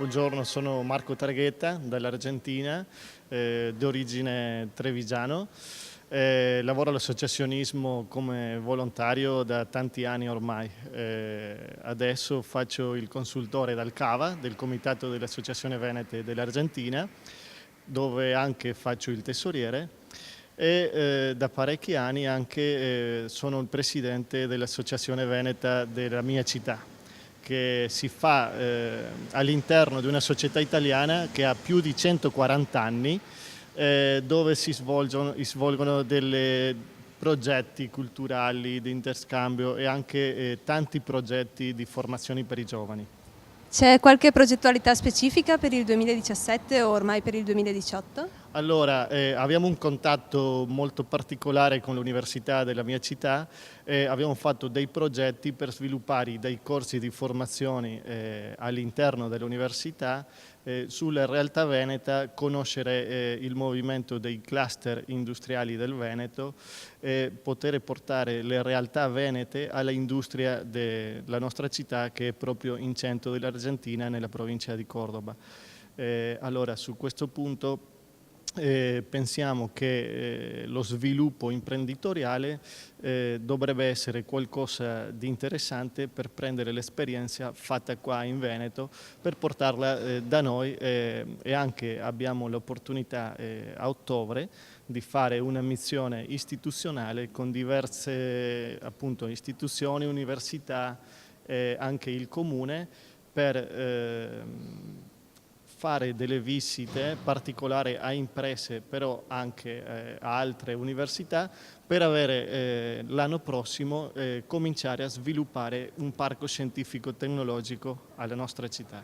buongiorno, sono Marco Targhetta dall'Argentina, di origine trevigiano. Lavoro all'associazionismo come volontario da tanti anni ormai. Adesso faccio il consultore dal CAVA, del Comitato delle Associazioni Venete dell'Argentina, dove anche faccio il tesoriere e da parecchi anni anche sono il presidente dell'Associazione Veneta della mia città, che si fa all'interno di una società italiana che ha più di 140 anni, dove si svolgono dei progetti culturali di interscambio e anche tanti progetti di formazione per i giovani. C'è qualche progettualità specifica per il 2017 o ormai per il 2018? Allora, abbiamo un contatto molto particolare con l'università della mia città e abbiamo fatto dei progetti per sviluppare dei corsi di formazione all'interno dell'università sulla realtà veneta, conoscere il movimento dei cluster industriali del Veneto e poter portare le realtà venete all'industria della nostra città, che è proprio in centro dell'Argentina, nella provincia di Cordoba. Allora, su questo punto pensiamo che lo sviluppo imprenditoriale dovrebbe essere qualcosa di interessante per prendere l'esperienza fatta qua in Veneto, per portarla da noi e anche abbiamo l'opportunità a ottobre di fare una missione istituzionale con diverse appunto istituzioni, università e anche il comune per fare delle visite particolari a imprese, però anche a altre università, per avere l'anno prossimo cominciare a sviluppare un parco scientifico tecnologico alla nostra città.